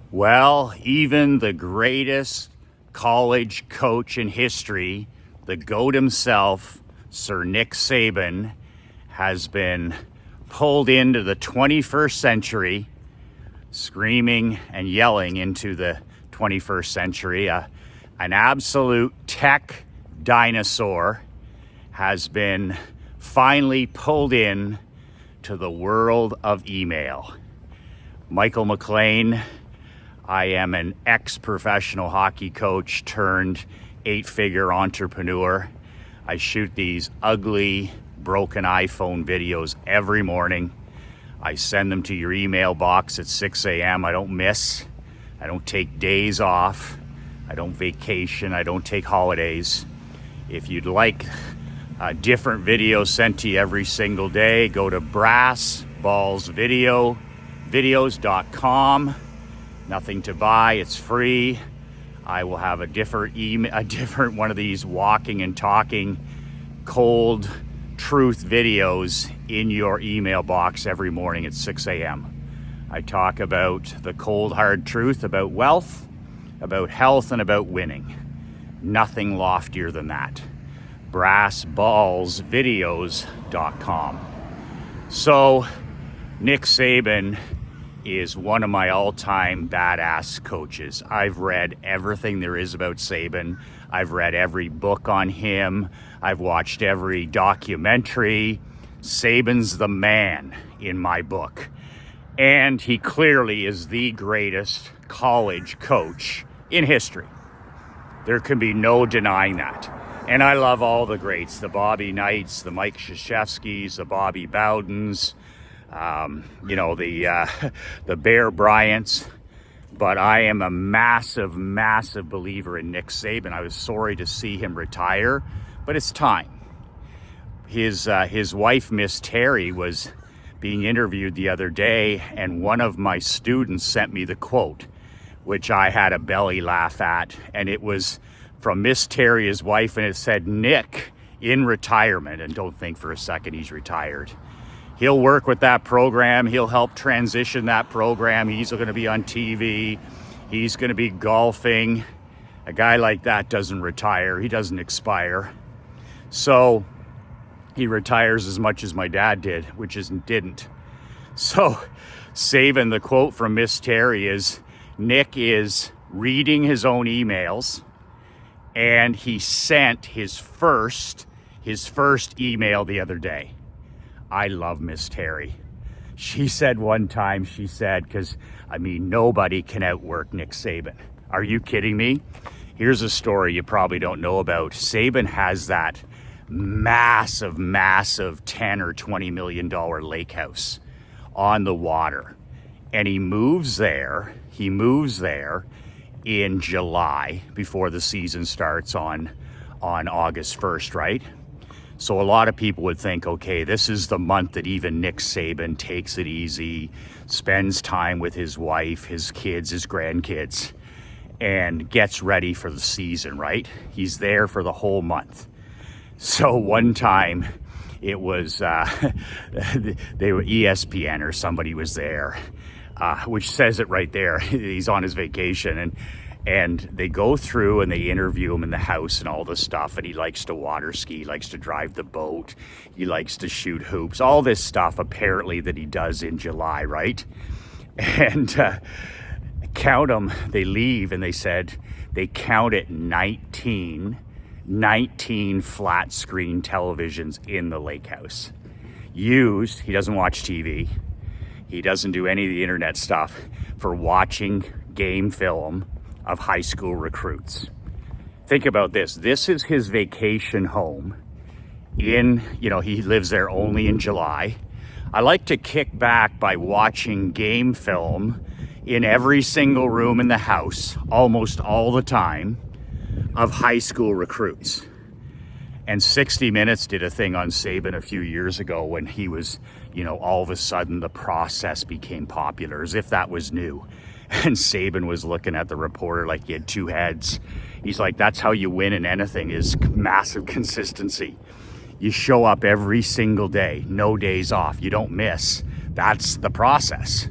Well, even the greatest college coach in history, the GOAT himself, Sir Nick Saban, has been pulled into the 21st century, screaming and yelling into the 21st century. An absolute tech dinosaur has been finally pulled in to the world of email. Michael McLean, I am an ex-professional hockey coach turned 8-figure entrepreneur. I shoot these ugly, broken iPhone videos every morning. I send them to your email box at 6 a.m. I don't miss. I don't take days off. I don't vacation. I don't take holidays. If you'd like different videos sent to you every single day, go to brassballsvideos.com. Nothing to buy, it's free. I will have a different one of these walking and talking cold truth videos in your email box every morning at 6 a.m. I talk about the cold hard truth about wealth, about health, and about winning. Nothing loftier than that. brassballsvideos.com. So Nick Saban is one of my all-time badass coaches. I've read everything there is about Saban. I've read every book on him. I've watched every documentary. Saban's the man in my book. And he clearly is the greatest college coach in history. There can be no denying that. And I love all the greats, the Bobby Knights, the Mike Krzyzewskis, the Bobby Bowdens, the Bear Bryants. But I am a massive believer in Nick Saban. I was sorry to see him retire, but it's time. His wife, Miss Terry, was being interviewed the other day, and one of my students sent me the quote, which I had a belly laugh at, and it was from Miss Terry, his wife, and it said, "Nick in retirement," and don't think for a second he's retired. He'll work with that program. He'll help transition that program. He's going to be on TV. He's going to be golfing. A guy like that doesn't retire. He doesn't expire. So he retires as much as my dad did, which didn't. So Saban, the quote from Miss Terry is, Nick is reading his own emails, and he sent his first email the other day. I love Miss Terry. She said one time, because nobody can outwork Nick Saban. Are you kidding me? Here's a story you probably don't know about. Saban has that massive $10 or $20 million lake house on the water. And he moves there in July before the season starts on August 1st, right? So a lot of people would think, okay, this is the month that even Nick Saban takes it easy, spends time with his wife, his kids, his grandkids, and gets ready for the season, right? He's there for the whole month. So one time it was, they were ESPN or somebody was there, which says it right there. He's on his vacation, and they go through and they interview him in the house and all this stuff. And he likes to water ski, he likes to drive the boat, he likes to shoot hoops, all this stuff apparently that he does in July, right? And count them, they leave, and they said they counted 19 flat screen televisions in the lake house. Used, he doesn't watch TV, he doesn't do any of the internet stuff, for watching game film of high school recruits. Think about this. This is his vacation home. He lives there only in July. I like to kick back by watching game film in every single room in the house, almost all the time, of high school recruits. And 60 Minutes did a thing on Saban a few years ago when he was, all of a sudden the process became popular, as if that was new. And Saban was looking at the reporter like he had two heads. He's like, that's how you win in anything, is massive consistency. You show up every single day, no days off, you don't miss. That's the process.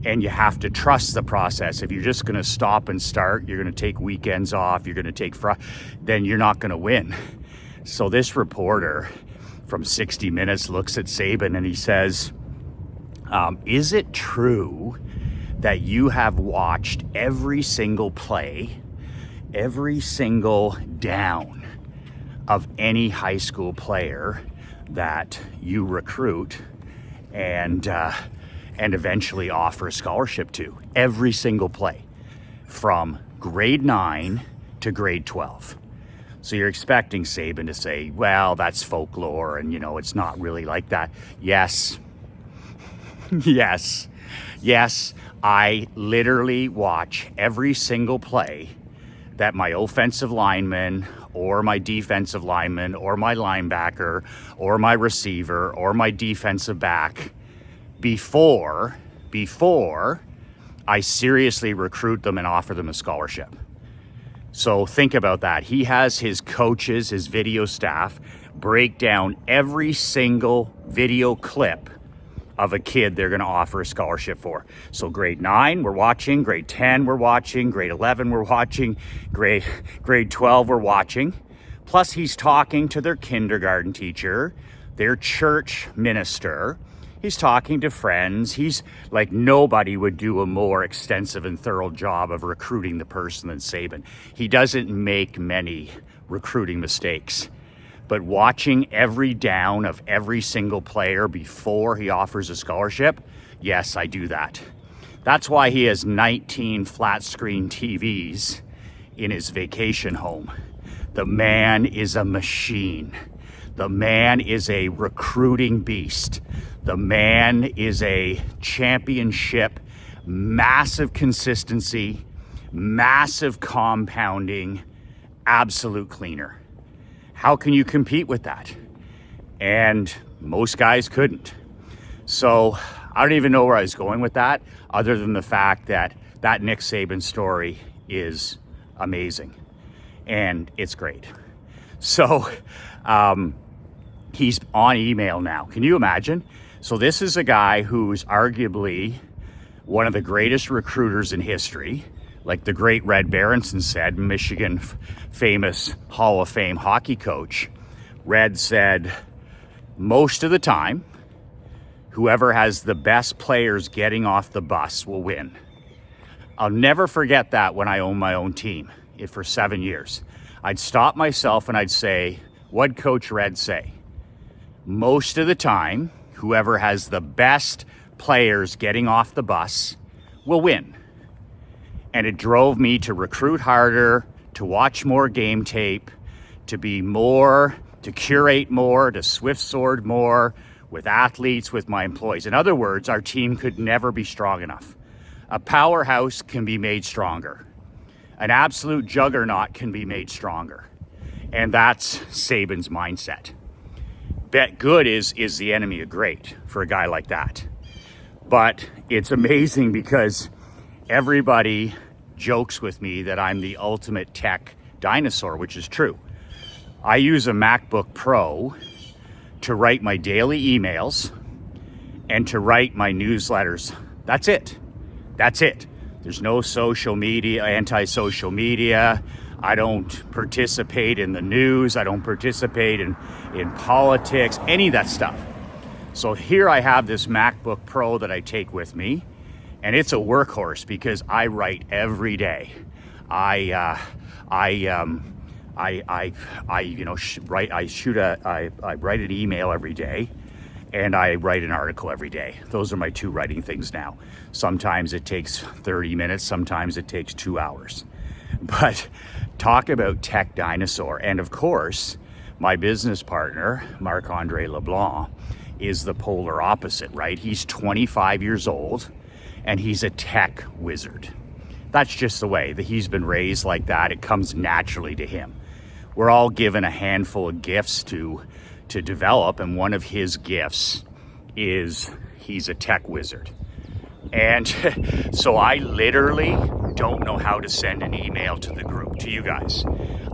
and you have to trust the process. If you're just going to stop and start, you're going to take weekends off, you're going to take then you're not going to win. So this reporter from 60 Minutes looks at Saban and he says, is it true that you have watched every single play, every single down of any high school player that you recruit and eventually offer a scholarship to? Every single play from grade 9 to grade 12. So you're expecting Saban to say, well, that's folklore and, it's not really like that. Yes. Yes. I literally watch every single play that my offensive lineman or my defensive lineman or my linebacker or my receiver or my defensive back before I seriously recruit them and offer them a scholarship. So think about that. He has his coaches, his video staff, break down every single video clip of a kid they're going to offer a scholarship for. So grade 9, we're watching. Grade 10, we're watching. Grade 11, we're watching. Grade 12, we're watching. Plus, he's talking to their kindergarten teacher, their church minister. He's talking to friends. He's like, nobody would do a more extensive and thorough job of recruiting the person than Saban. He doesn't make many recruiting mistakes. But watching every down of every single player before he offers a scholarship, yes, I do that. That's why he has 19 flat screen TVs in his vacation home. The man is a machine. The man is a recruiting beast. The man is a championship, massive consistency, massive compounding, absolute cleaner. How can you compete with that? And most guys couldn't. So I don't even know where I was going with that, other than the fact that Nick Saban story is amazing and it's great. So he's on email now. Can you imagine? So this is a guy who's arguably one of the greatest recruiters in history. Like the great Red Berenson said, Michigan famous Hall of Fame hockey coach. Red said, most of the time, whoever has the best players getting off the bus will win. I'll never forget that when I owned my own team for 7 years. I'd stop myself and I'd say, what'd Coach Red say? Most of the time, whoever has the best players getting off the bus will win. And it drove me to recruit harder, to watch more game tape, to be more, to curate more, to swift sword more with athletes, with my employees. In other words, our team could never be strong enough. A powerhouse can be made stronger. An absolute juggernaut can be made stronger. And that's Saban's mindset. Bet good is the enemy of great for a guy like that. But it's amazing because everybody jokes with me that I'm the ultimate tech dinosaur, which is true. I use a MacBook Pro to write my daily emails and to write my newsletters. That's it. There's no social media, anti-social media. I don't participate in the news. I don't participate in politics, any of that stuff. So here I have this MacBook Pro that I take with me. And it's a workhorse because I write every day. I write an email every day, and I write an article every day. Those are my two writing things now. Sometimes it takes 30 minutes, sometimes it takes 2 hours. But talk about tech dinosaur. And of course, my business partner, Marc-Andre LeBlanc, is the polar opposite, right? He's 25 years old. And he's a tech wizard. That's just the way that he's been raised like that. It comes naturally to him. We're all given a handful of gifts to develop, and one of his gifts is he's a tech wizard. And so I literally don't know how to send an email to the group, to you guys.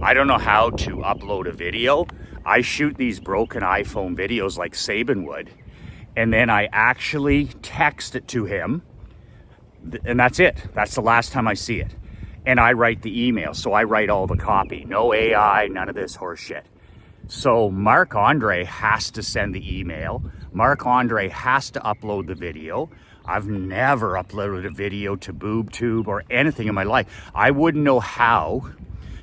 I don't know how to upload a video. I shoot these broken iPhone videos like Saban would, and then I actually text it to him And that's it. That's the last time I see it. And I write the email, so I write all the copy. No AI, none of this horse shit. So Marc-Andre has to send the email. Marc-Andre has to upload the video. I've never uploaded a video to BoobTube or anything in my life. I wouldn't know how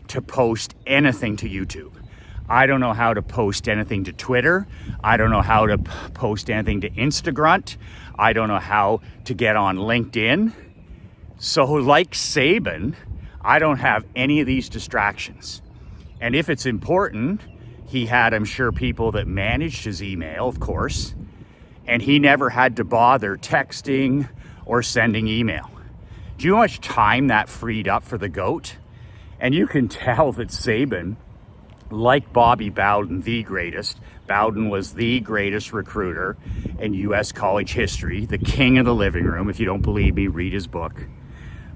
to post anything to YouTube. I don't know how to post anything to Twitter. I don't know how to post anything to Instagram. I don't know how to get on LinkedIn. So like Saban, I don't have any of these distractions. And if it's important, he had, I'm sure, people that managed his email, of course, and he never had to bother texting or sending email. Do you know how much time that freed up for the GOAT? And you can tell that Saban, like Bobby Bowden, the greatest, Bowden was the greatest recruiter in U.S. college history, the king of the living room. If you don't believe me, read his book.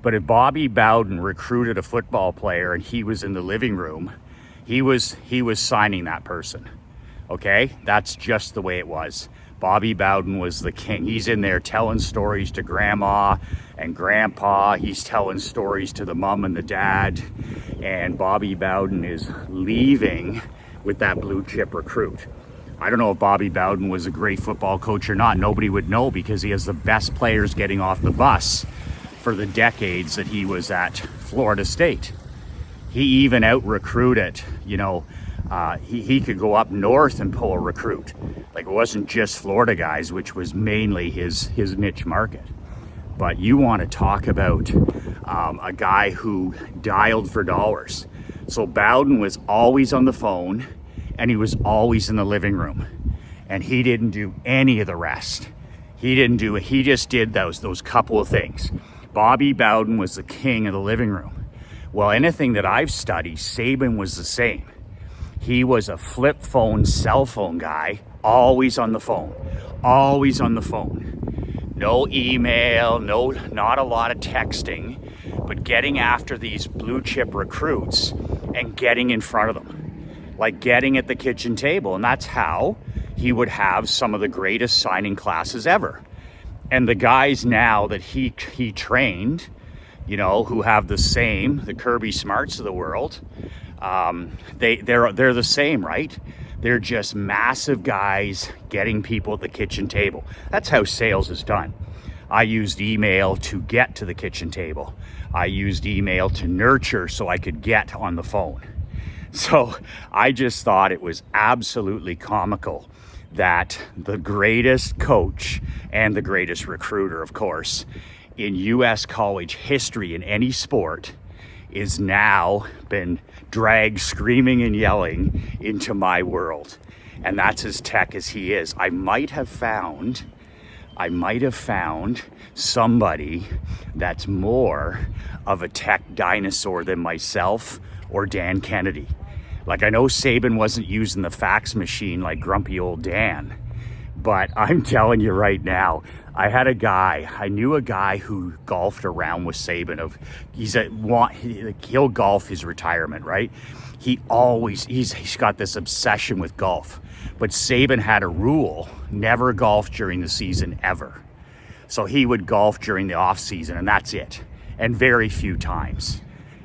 But if Bobby Bowden recruited a football player and he was in the living room, he was signing that person. Okay? That's just the way it was. Bobby Bowden was the king. He's in there telling stories to grandma and grandpa. He's telling stories to the mom and the dad. And Bobby Bowden is leaving with that blue chip recruit. I don't know if Bobby Bowden was a great football coach or not. Nobody would know because he has the best players getting off the bus for the decades that he was at Florida State. He even out-recruited, he could go up north and pull a recruit. Like, it wasn't just Florida guys, which was mainly his niche market. But you want to talk about a guy who dialed for dollars. So Bowden was always on the phone and he was always in the living room. And he didn't do any of the rest. He didn't do it. He just did those couple of things. Bobby Bowden was the king of the living room. Well, anything that I've studied, Saban was the same. He was a flip phone, cell phone guy, always on the phone, always on the phone. No email, not a lot of texting, but getting after these blue chip recruits and getting in front of them, like getting at the kitchen table. And that's how he would have some of the greatest signing classes ever. And the guys now that he trained, who have the Kirby Smarts of the world, they're the same, right? They're just massive guys getting people at the kitchen table. That's how sales is done. I used email to get to the kitchen table. I used email to nurture so I could get on the phone. So I just thought it was absolutely comical that the greatest coach and the greatest recruiter, of course, in U.S. college history in any sport is now been dragged screaming and yelling into my world. And that's as tech as he is. I might have found somebody that's more of a tech dinosaur than myself or Dan Kennedy. Like, I know Saban wasn't using the fax machine like grumpy old Dan, but I'm telling you right now, I knew a guy who golfed around with Saban. He'll golf his retirement, right? He's got this obsession with golf. But Saban had a rule, never golf during the season ever. So he would golf during the off season and that's it. And very few times.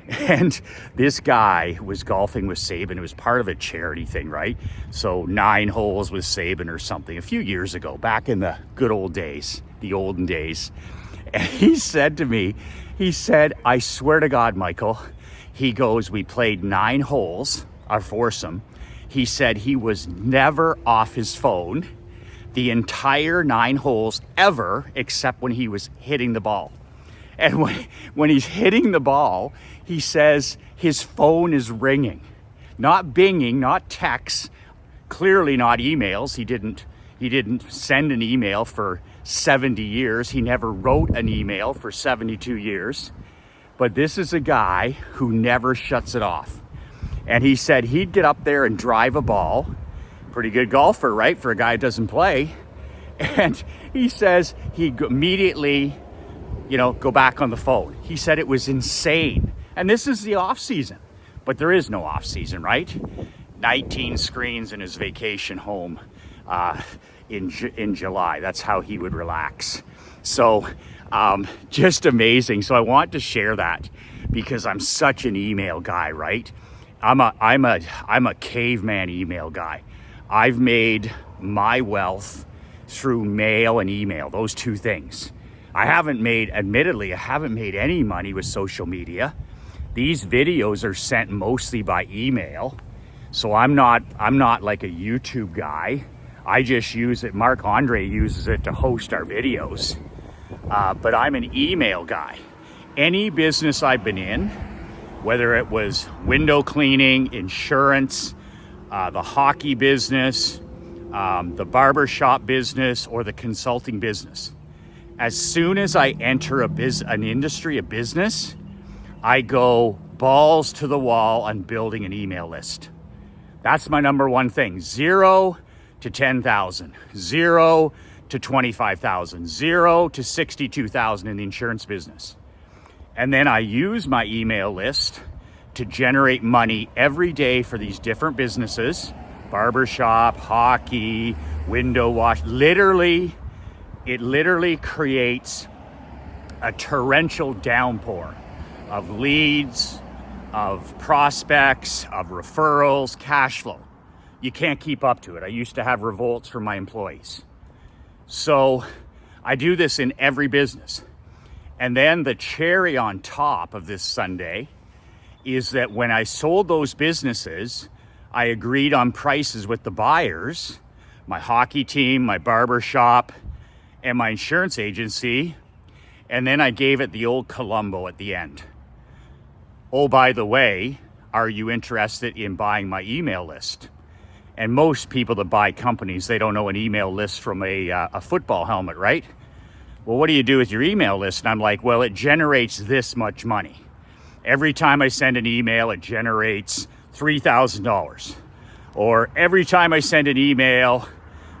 And this guy was golfing with Saban. It was part of a charity thing, right? So 9 holes with Saban or something a few years ago, back in the good old days, the olden days. And he said to me, I swear to God, Michael, he goes, we played 9 holes, our foursome. He said he was never off his phone the entire 9 holes ever, except when he was hitting the ball. And when he's hitting the ball, he says his phone is ringing, not binging, not texts, clearly not emails. He didn't send an email for 70 years. He never wrote an email for 72 years. But this is a guy who never shuts it off. And he said he'd get up there and drive a ball. Pretty good golfer, right, for a guy who doesn't play. And he says he'd immediately, go back on the phone. He said it was insane. And this is the off season, but there is no off season, right? 19 screens in his vacation home in July. That's how he would relax. So Just amazing. So I want to share that because I'm such an email guy, right? I'm a caveman email guy. I've made my wealth through mail and email, those two things. Admittedly, I haven't made any money with social media. These videos are sent mostly by email. So I'm not like a YouTube guy. I just use it. Mark Andre uses it to host our videos. But I'm an email guy. Any business I've been in, whether it was window cleaning, insurance, the hockey business, the barbershop business, or the consulting business, as soon as I enter an industry, a business, I go balls to the wall on building an email list. That's my number one thing. 0 to 10,000, 0 to 25,000, 0 to 62,000 in the insurance business. And then I use my email list to generate money every day for these different businesses, barbershop, hockey, window wash. It literally creates a torrential downpour of leads, of prospects, of referrals, cash flow. You can't keep up to it. I used to have revolts from my employees. So I do this in every business. And then the cherry on top of this sundae is that when I sold those businesses, I agreed on prices with the buyers, my hockey team, my barber shop, and my insurance agency. And then I gave it the old Columbo at the end. Oh, by the way, are you interested in buying my email list? And most people that buy companies, they don't know an email list from a football helmet, right? Well, what do you do with your email list? And I'm like, well, it generates this much money. Every time I send an email, it generates $3,000. Or every time I send an email,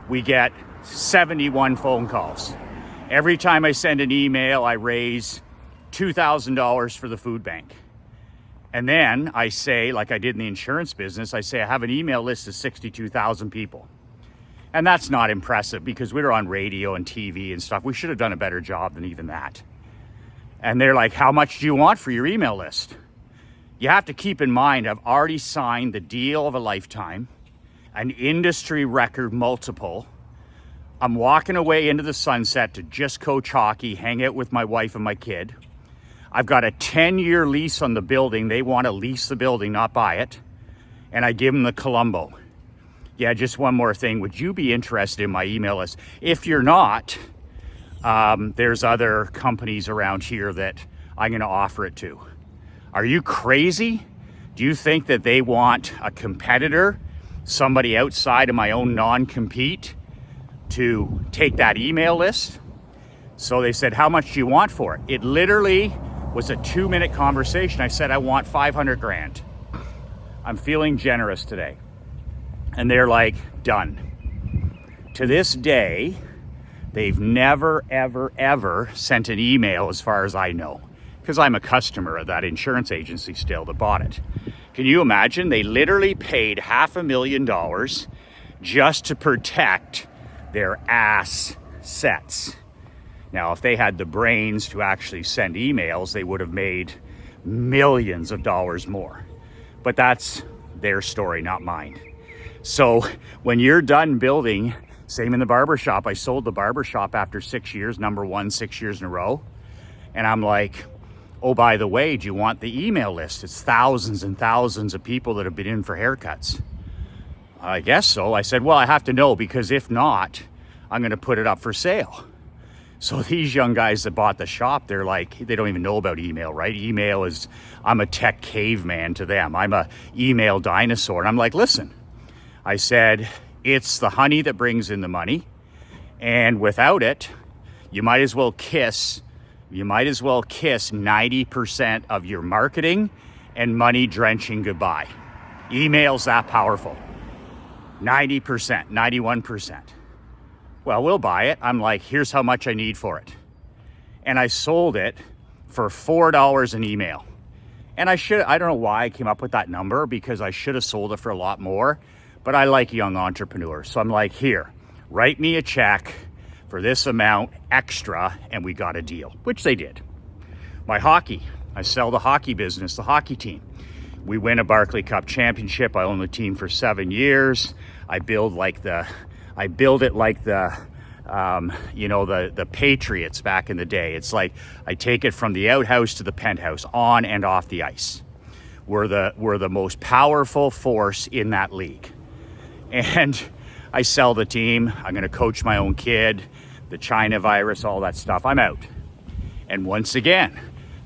we get 71 phone calls. Every time I send an email, I raise $2,000 for the food bank. And then I say, like I did in the insurance business, I say I have an email list of 62,000 people. And that's not impressive because we were on radio and TV and stuff. We should have done a better job than even that. And they're like, how much do you want for your email list? You have to keep in mind, I've already signed the deal of a lifetime, an industry record multiple. I'm walking away into the sunset to just coach hockey, hang out with my wife and my kid. I've got a 10-year lease on the building. They want to lease the building, not buy it. And I give them the Columbo. Yeah, just one more thing. Would you be interested in my email list? If you're not, there's other companies around here that I'm going to offer it to. Are you crazy? Do you think that they want a competitor, somebody outside of my own non-compete, to take that email list? So they said, how much do you want for it? It literally was a 2-minute conversation. I said, I want 500 grand. I'm feeling generous today. And they're like, done. To this day, they've never, ever, ever sent an email as far as I know, because I'm a customer of that insurance agency still that bought it. Can you imagine? They literally paid $500,000 just to protect their assets. Now, if they had the brains to actually send emails, they would have made millions of dollars more. But that's their story, not mine. So when you're done building, same in the barbershop, I sold the barbershop after 6 years, number one, 6 years in a row. And I'm like, oh, by the way, do you want the email list? It's thousands and thousands of people that have been in for haircuts. I guess so. I said, well, I have to know, because if not, I'm going to put it up for sale. So these young guys that bought the shop, they're like, they don't even know about email, right? Email is, I'm a tech caveman to them. I'm a email dinosaur. And I'm like, listen, I said, it's the honey that brings in the money. And without it, you might as well kiss 90% of your marketing and money drenching goodbye. Email's that powerful. 90%, 91%. Well, we'll buy it. I'm like, here's how much I need for it. And I sold it for $4 an email. And I don't know why I came up with that number, because I should have sold it for a lot more, but I like young entrepreneurs. So I'm like, here, write me a check for this amount extra, and we got a deal, which they did. My hockey, I sell the hockey business, the hockey team. We win a Barclay Cup championship. I own the team for 7 years. I build it like the Patriots back in the day. It's like I take it from the outhouse to the penthouse, on and off the ice. We're the most powerful force in that league. And I sell the team. I'm going to coach my own kid, the China virus, all that stuff. I'm out. And once again,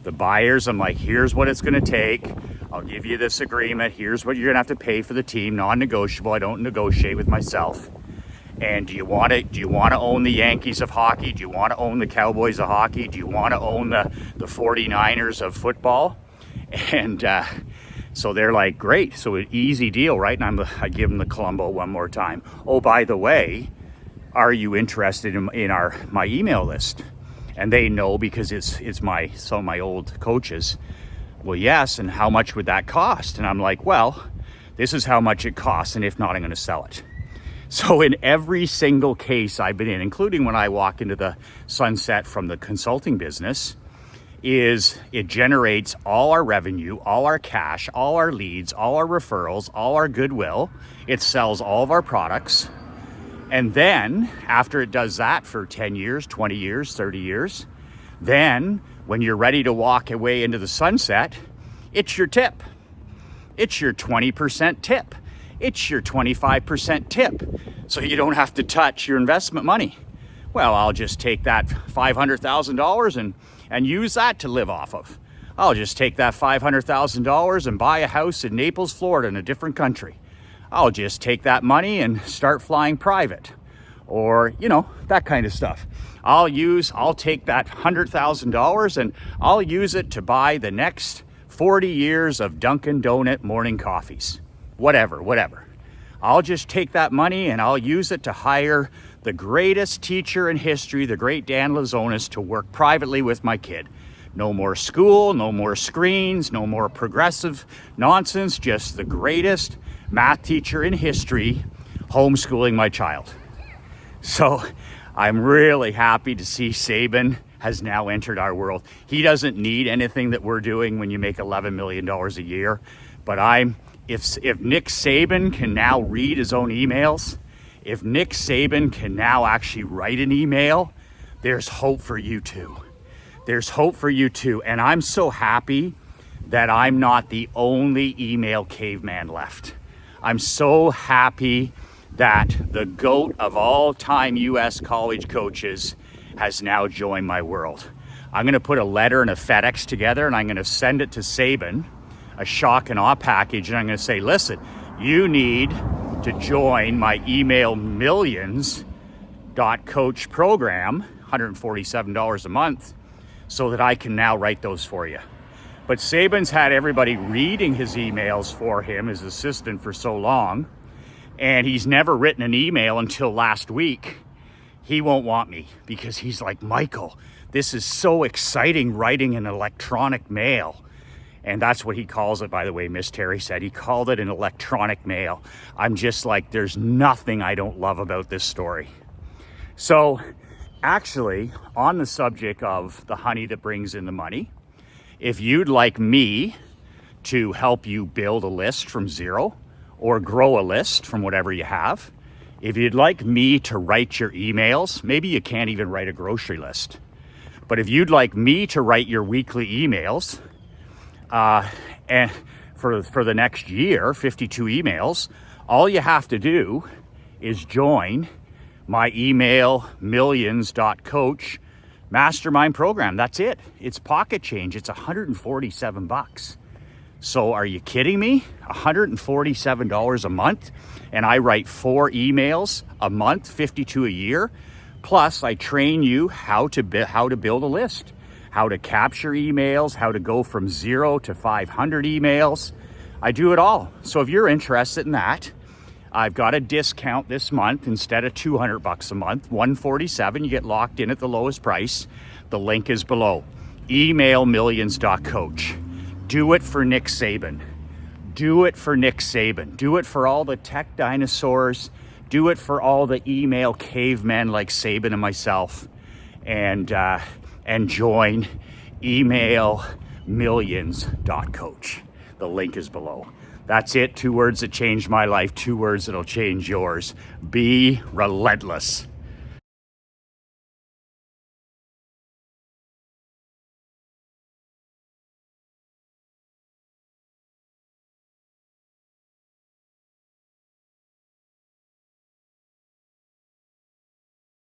the buyers, I'm like, here's what it's going to take. I'll give you this agreement. Here's what you're going to have to pay for the team, non-negotiable. I don't negotiate with myself. And do you want to own the Yankees of hockey? Do you want to own the Cowboys of hockey? Do you want to own the 49ers of football? And so they're like, great. So an easy deal, right? And I give them the Columbo one more time. Oh, by the way, are you interested in my email list? And they know because it's some of my old coaches. Well, yes. And how much would that cost? And I'm like, well, this is how much it costs. And if not, I'm going to sell it. So in every single case I've been in, including when I walk into the sunset from the consulting business, is it generates all our revenue, all our cash, all our leads, all our referrals, all our goodwill. It sells all of our products. And then after it does that for 10 years, 20 years, 30 years, then when you're ready to walk away into the sunset, it's your tip. It's your 20% tip. It's your 25% tip. So you don't have to touch your investment money. Well, I'll just take that $500,000 and use that to live off of. I'll just take that $500,000 and buy a house in Naples, Florida, in a different country. I'll just take that money and start flying private, or, that kind of stuff. I'll take that $100,000 and I'll use it to buy the next 40 years of Dunkin' Donut morning coffees. Whatever. I'll just take that money and I'll use it to hire the greatest teacher in history, the great Dan Lazonis, to work privately with my kid. No more school, no more screens, no more progressive nonsense, just the greatest math teacher in history homeschooling my child. So I'm really happy to see Saban has now entered our world. He doesn't need anything that we're doing when you make $11 million a year. But if Nick Saban can now read his own emails, if Nick Saban can now actually write an email, there's hope for you too. There's hope for you too. And I'm so happy that I'm not the only email caveman left. I'm so happy that the GOAT of all time US college coaches has now joined my world. I'm going to put a letter and a FedEx together and I'm going to send it to Saban, a shock and awe package. And I'm going to say, listen, you need to join my email millions .coach program, $147 a month, so that I can now write those for you. But Saban's had everybody reading his emails for him, his assistant, for so long, and he's never written an email until last week. He won't want me because he's like, Michael, this is so exciting writing an electronic mail. And that's what he calls it, by the way. Miss Terry said he called it an electronic mail. I'm just like, there's nothing I don't love about this story. So actually, on the subject of the honey that brings in the money, if you'd like me to help you build a list from zero or grow a list from whatever you have, if you'd like me to write your emails, maybe you can't even write a grocery list, but if you'd like me to write your weekly emails, and for the next year, 52 emails, all you have to do is join my email millions.coach mastermind program. That's it. It's pocket change. It's $147. So are you kidding me? $147 a month, and I write 4 emails a month, 52 a year. Plus, I train you how to build a list, how to capture emails, how to go from 0 to 500 emails. I do it all. So if you're interested in that, I've got a discount this month. Instead of $200 a month, $147. You get locked in at the lowest price. The link is below. Emailmillions.coach. Do it for Nick Saban. Do it for Nick Saban. Do it for all the tech dinosaurs. Do it for all the email cavemen like Saban and myself, and join emailmillions.coach. The link is below. That's it. 2 words that changed my life, 2 words that'll change yours. Be relentless.